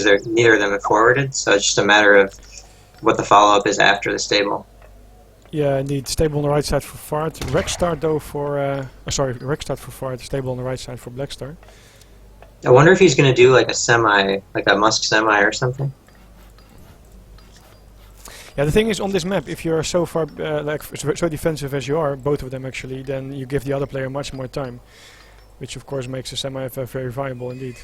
neither of them have forwarded, so it's just a matter of what the follow-up is after the stable. Yeah, indeed. Stable on the right side for Fart. Rexstart though for... Rexstart for Fart. Stable on the right side for Blackstar. I wonder if he's going to do like a semi, like a Musk semi or something. Yeah, the thing is on this map, if you're so far, so defensive as you are, both of them actually, then you give the other player much more time. Which of course makes the semi very viable indeed.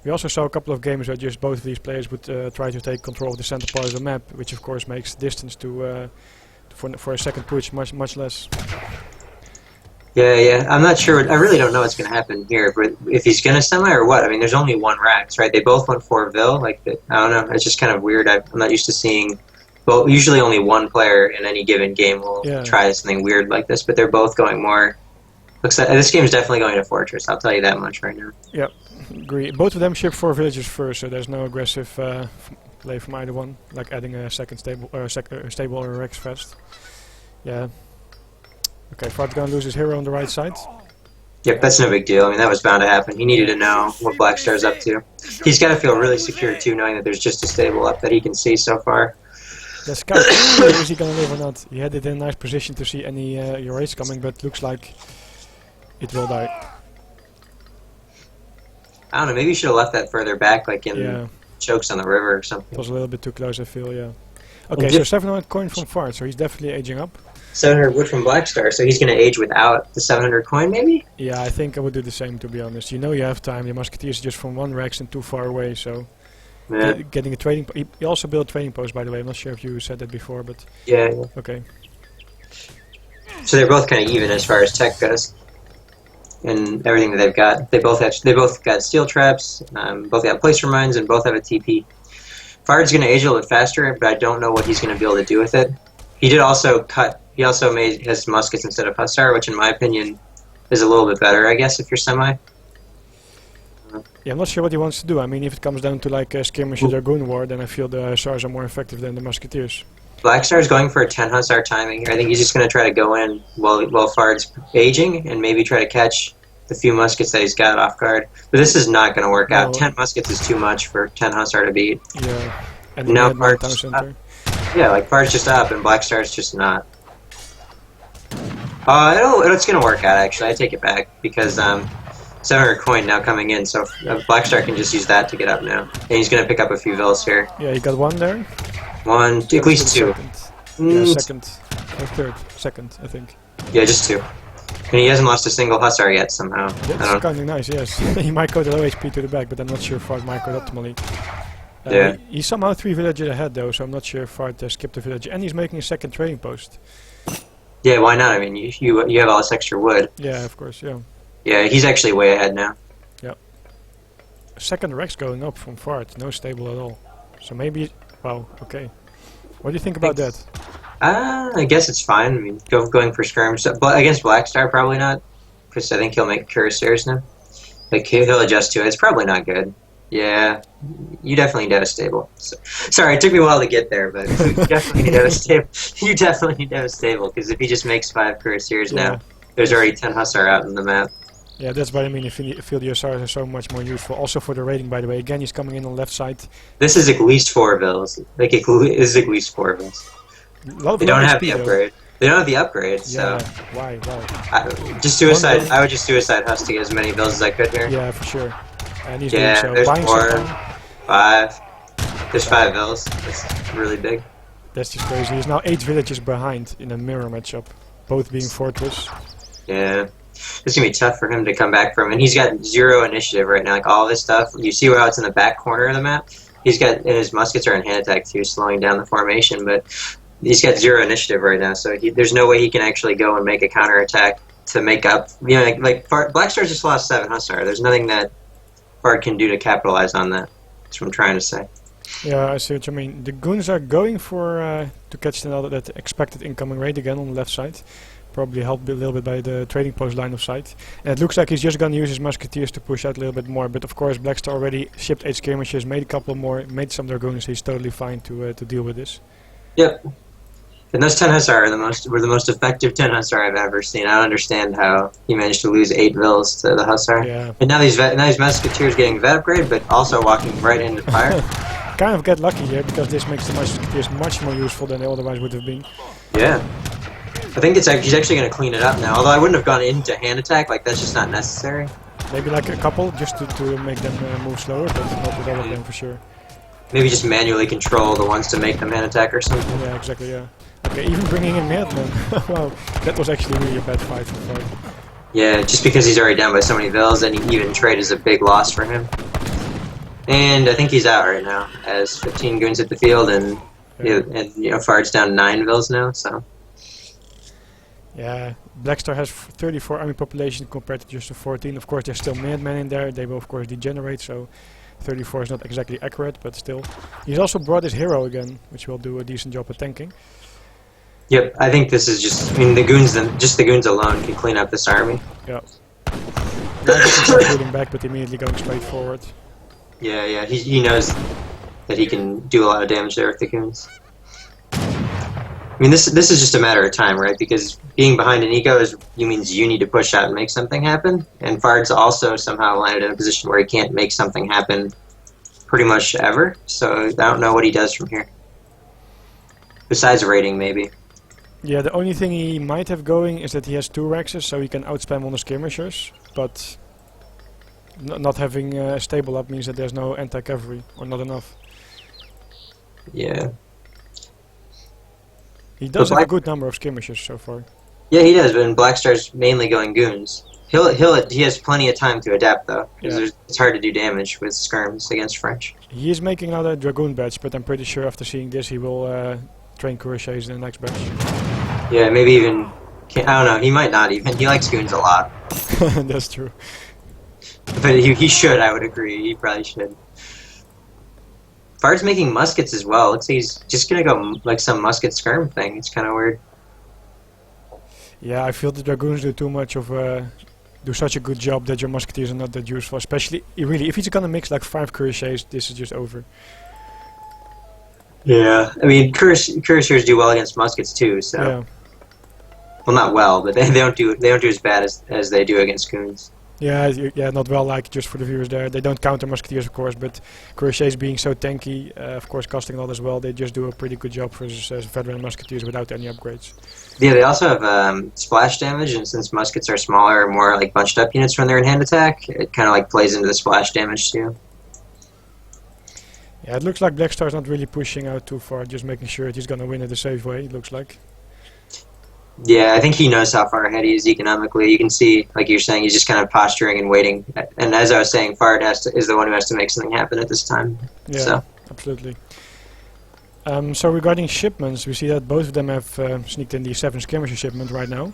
We also saw a couple of games where just both of these players would try to take control of the center part of the map, which of course makes distance to for a second push much less. Yeah. I'm not sure. I really don't know what's going to happen here. But if he's going to semi or what? I mean, there's only one Rax, right? They both went for Vil. I don't know. It's just kind of weird. I'm not used to seeing. Well, usually only one player in any given game will try something weird like this. But they're both going more. Looks like this game is definitely going to Fortress. I'll tell you that much right now. Yep, agree. Both of them ship 4 villages first, so there's no aggressive play from either one, like adding a second stable or a Rex fest. Yeah. Okay, Fart's gonna lose his hero on the right side. Yep, that's no big deal. I mean, that was bound to happen. He needed to know what Blackstar's up to. He's got to feel really secure too, knowing that there's just a stable up that he can see so far. The scout, is he gonna live or not? He had it in a nice position to see any erase coming, but looks like it will die. I don't know, maybe you should have left that further back, like in chokes on the river or something. It was a little bit too close, I feel, yeah. Okay, so 700 coin from Fart, so he's definitely aging up. 700 wood from Blackstar, so he's going to age without the 700 coin, maybe? Yeah, I think I would do the same, to be honest. You know you have time, the Musketeers are just from one Rex and too far away, so... Yeah. Getting a trading... He also built a trading post, by the way, I'm not sure if you said that before, but... Yeah. Okay. So they're both kind of even as far as tech goes. And everything that they've got. They both got steel traps, both have placer mines, and both have a TP. Fard's going to age a little bit faster, but I don't know what he's going to be able to do with it. He did also he also made his muskets instead of Hussar, which in my opinion is a little bit better, I guess, if you're semi. Yeah, I'm not sure what he wants to do. I mean, if it comes down to like a skirmish or Dragoon War, then I feel the Hussars are more effective than the Musketeers. Blackstar's going for a 10 Hussar timing here. I think he's just going to try to go in while Fard's aging and maybe try to catch the few muskets that he's got off guard. But this is not going to work out. 10 muskets is too much for 10 Hussar to beat. Yeah. And now Fard's yeah, like Fard's just up and Blackstar's just not. It's going to work out, actually. I take it back because 700 coin now coming in, so Blackstar can just use that to get up now. And he's going to pick up a few Vils here. Yeah, you got one there? One, at least two. Yeah, second. Or third. Second, I think. Yeah, just two. And he hasn't lost a single Hussar yet, somehow. That's kind of nice, yes. He might go the low HP to the back, but I'm not sure if Fart might go optimally. Yeah. He's somehow 3 villages ahead, though, so I'm not sure if Fart skipped a village. And he's making a second trading post. Yeah, why not? I mean, you have all this extra wood. Yeah, of course, yeah. Yeah, he's actually way ahead now. Yeah. Second Rex going up from Fart, no stable at all. So maybe... Wow, okay. What do you think about that? I guess it's fine. I mean, going for skirms. But against Blackstar, probably not. Because I think he'll make cuirassiers now. Like, he'll adjust to it. It's probably not good. Yeah, you definitely need to have a stable. So, sorry, it took me a while to get there, but you definitely need to have a stable. You definitely need to have a stable, because if he just makes 5 cuirassiers now, there's already 10 Hussar out in the map. Yeah, that's what I mean. I feel the Hussars are so much more useful. Also for the raiding, by the way. Again, he's coming in on the left side. This is at least 4 Vils. Like, this is at least 4 Vils. They don't have the upgrade. They don't have the upgrade, so... Yeah, why? I would just do a side huss to get as many Vils as I could here. Yeah, for sure. And he's doing so. There's buying 4, 5. There's 5 Vils. That's really big. That's just crazy. He's now 8 villages behind in a mirror matchup. Both being Fortress. Yeah. It's going to be tough for him to come back from. And he's got 0 initiative right now. Like, all this stuff. You see how it's in the back corner of the map? He's got... And his muskets are in hand attack, too, slowing down the formation. But he's got 0 initiative right now. So there's no way he can actually go and make a counterattack to make up... You know, like Blackstar just lost 7 Hussar. There's nothing that Fard can do to capitalize on that. That's what I'm trying to say. Yeah, I see what you mean. The goons are going for to catch that expected incoming raid again on the left side. Probably helped a little bit by the trading post line of sight. And it looks like he's just going to use his musketeers to push out a little bit more. But of course, Blackstar already shipped 8 skirmishes, made a couple more, made some dragoons. He's totally fine to deal with this. Yep. And those 10 Hussar are were the most effective 10 Hussar I've ever seen. I don't understand how he managed to lose 8 Vils to the Hussar. Yeah. And now these Musketeers getting vet upgrade, but also walking right into fire. Kind of get lucky here because this makes the Musketeers much more useful than they otherwise would have been. Yeah. I think he's actually going to clean it up now. Although I wouldn't have gone into hand attack, like that's just not necessary. Maybe like a couple just to make them move slower, but not with all of them for sure. Maybe just manually control the ones to make them hand attack or something. Yeah, exactly, yeah. Okay, even bringing in Madman. Wow, that was actually really a bad fight so far. Yeah, just because he's already down by so many Vils, and even trade is a big loss for him. And I think he's out right now, as 15 goons hit the field, and Fard's down 9 Vils now, so. Yeah, Blackstar has 34 army population compared to just the 14. Of course, there's still Madmen in there. They will, of course, degenerate, so 34 is not exactly accurate, but still. He's also brought his hero again, which will do a decent job at tanking. Yep, I think this is just, I mean, just the goons alone can clean up this army. Yeah. Shooting back, but immediately going straight forward. Yeah, he knows that he can do a lot of damage there with the goons. I mean, this is just a matter of time, right? Because being behind an eco means you need to push out and make something happen. And Fard's also somehow landed in a position where he can't make something happen pretty much ever. So I don't know what he does from here. Besides raiding, maybe. Yeah, the only thing he might have going is that he has 2 Rexes, so he can outspam on the skirmishers. But not having a stable up means that there's no anti-cavalry, or not enough. Yeah. He does have a good number of skirmishers so far. Yeah, he does, but in Blackstar's mainly going goons. He has plenty of time to adapt though, because it's hard to do damage with skirms against French. He is making another Dragoon batch, but I'm pretty sure after seeing this he will train cuirassiers in the next batch. Yeah, maybe even, I don't know, he might not even. He likes goons a lot. That's true. But he should, I would agree. He probably should. Fard's making muskets as well. Looks like he's just gonna go like some musket skirm thing. It's kind of weird. Yeah, I feel the Dragoons do too much of do such a good job that your musketeers are not that useful. Especially, really, if he's gonna mix like 5 cuirassiers, this is just over. Yeah, I mean, cuirassiers do well against muskets too. So, yeah. Well, not well, but they don't do as bad as they do against goons. Yeah, not well, like, just for the viewers there. They don't counter musketeers, of course, but cuirassiers being so tanky, of course, costing a lot as well, they just do a pretty good job versus veteran musketeers without any upgrades. Yeah, they also have splash damage, and since muskets are smaller, more like bunched up units when they're in hand attack, it kind of like plays into the splash damage too. Yeah, it looks like Blackstar's not really pushing out too far, just making sure that he's gonna win it a safe way, it looks like. Yeah, I think he knows how far ahead he is economically. You can see, like you're saying, he's just kind of posturing and waiting. And as I was saying, Fard is the one who has to make something happen at this time. Yeah, so. Absolutely. So regarding shipments, we see that both of them have sneaked in the 7 skirmisher shipment right now.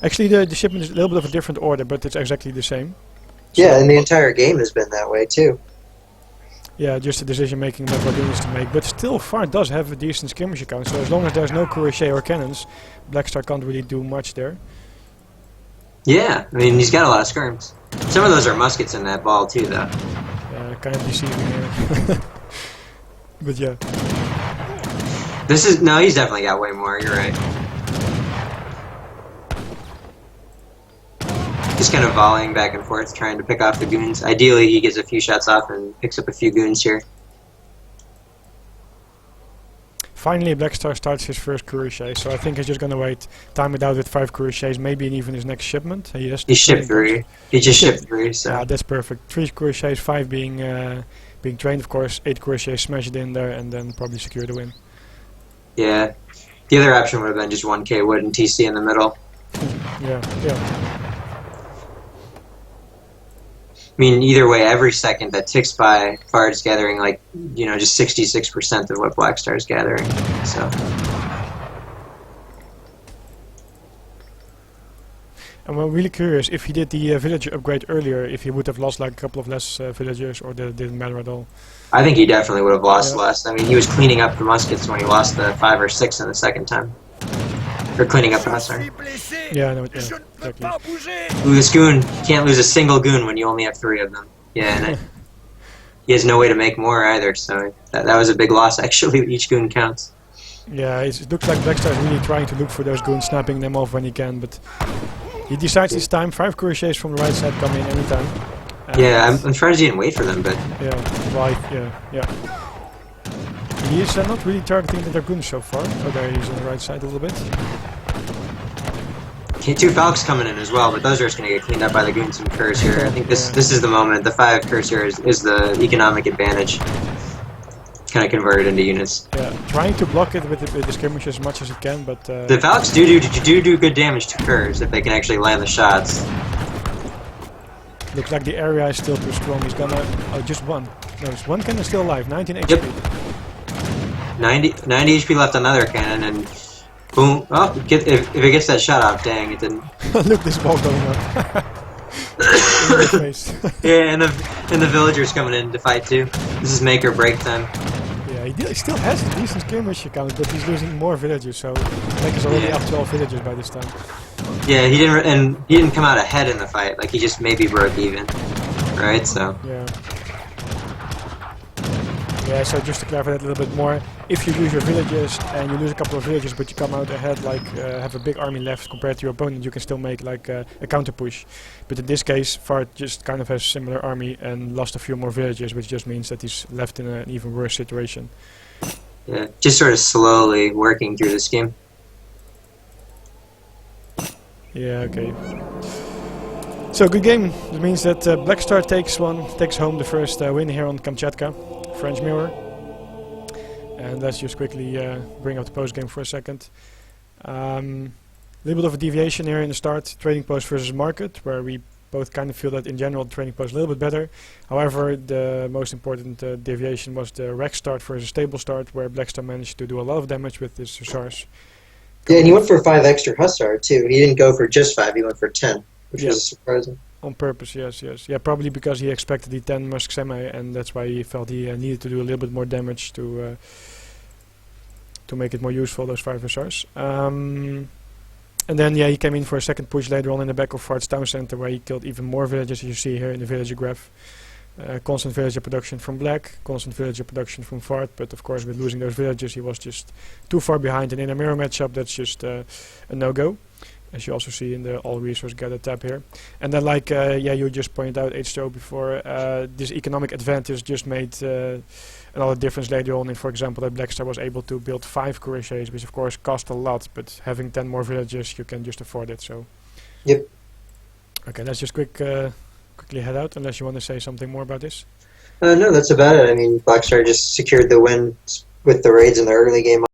Actually, the shipment is a little bit of a different order, but it's exactly the same. Yeah, and the entire game has been that way too. Yeah, just the decision making that Dragoon needs to make. But still, Fard does have a decent skirmisher count, so as long as there's no cuirassier or cannons, Blackstar can't really do much there. Yeah, I mean, he's got a lot of skirms. Some of those are muskets in that ball too, though. Yeah, kind of deceiving here. But yeah. No, he's definitely got way more, you're right. Just kind of volleying back and forth, trying to pick off the goons. Ideally, he gets a few shots off and picks up a few goons here. Finally, Blackstar starts his first cuirassier, so I think he's just gonna wait, time it out with 5 cuirassiers, maybe even his next shipment. He shipped 3. He just shipped 3, so. Yeah, that's perfect. 3 cuirassiers, 5 being trained, of course, 8 cuirassiers, smash it in there, and then probably secure the win. Yeah. The other option would have been just 1k wood and TC in the middle. Yeah. I mean, either way, every second that ticks by, Fard's gathering, like, just 66% of what Blackstar's gathering, so. And I'm really curious, if he did the villager upgrade earlier, if he would have lost like a couple of less villagers, or that it didn't matter at all. I think he definitely would have lost less. I mean, he was cleaning up the muskets when he lost the 5 or 6 in the second time. Or cleaning up the Hussar. Yeah, I know, exactly. Ooh, this goon. You can't lose a single goon when you only have 3 of them. Yeah, and he has no way to make more either, so that was a big loss, actually. Each goon counts. Yeah, it looks like Blackstar is really trying to look for those goons, snapping them off when he can, but he decides this time 5 cuirassiers from the right side come in anytime. Yeah, I'm trying to wait for them, but Yeah, right, yeah. He is not really targeting the Dragoons so far. Oh, there he is on the right side a little bit. two Falcons coming in as well, but those are just going to get cleaned up by the goons and curs here. I think this is the moment. The 5 curs here is the economic advantage. Kind of converted into units. Yeah, trying to block it with the skirmish as much as it can, but the Falcons do good damage to curs if they can actually land the shots. Looks like the area is still too strong. He's gonna just one. No, it's one cannon still alive. 19 HP. Yep. 90 HP left on another cannon, and boom. Oh, if it gets that shot off, dang, it didn't. Look, this ball going up. In the face. Yeah, and the villagers coming in to fight too. This is make or break time. Yeah, he still has a decent skirmish account, but he's losing more villagers. So Black is already up 12 villagers by this time. Yeah, he didn't come out ahead in the fight. Like he just maybe broke even, right? So. Yeah. Yeah, so just to clarify that a little bit more, if you lose your villages and you lose a couple of villages but you come out ahead, like have a big army left compared to your opponent, you can still make like a counter push. But in this case, Fart just kind of has a similar army and lost a few more villages, which just means that he's left in an even worse situation. Yeah, just sort of slowly working through the scheme. Yeah, okay. So good game. That means that Blackstar takes home the first win here on Kamchatka, French Mirror. And let's just quickly bring up the post game for a second. A little bit of a deviation here in the start, trading post versus market, where we both kind of feel that in general the trading post is a little bit better. However, the most important deviation was the wreck start versus stable start, where Blackstar managed to do a lot of damage with his hussars. Yeah, and he went for 5 extra hussar too. He didn't go for just 5; he went for 10, which was surprising. On purpose, yes. Yeah, probably because he expected the 10 musk semi, and that's why he felt he needed to do a little bit more damage to make it more useful, those 5 hussars. And then, yeah, he came in for a second push later on in the back of Fart's town center, where he killed even more villagers, as you see here in the villager graph. Constant villager production from Black, constant villager production from Fart, but of course with losing those villagers he was just too far behind, and in a mirror matchup that's just a no-go, as you also see in the all resource gather tab here. And then like you just pointed out H2O before, this economic advantage just made another difference later on in, for example, that Blackstar was able to build 5 cuirassiers, which of course cost a lot, but having 10 more villagers you can just afford it. So yep. Okay, let's just quickly head out, unless you want to say something more about this. No, that's about it. I mean, Blackstar just secured the win with the raids in the early game.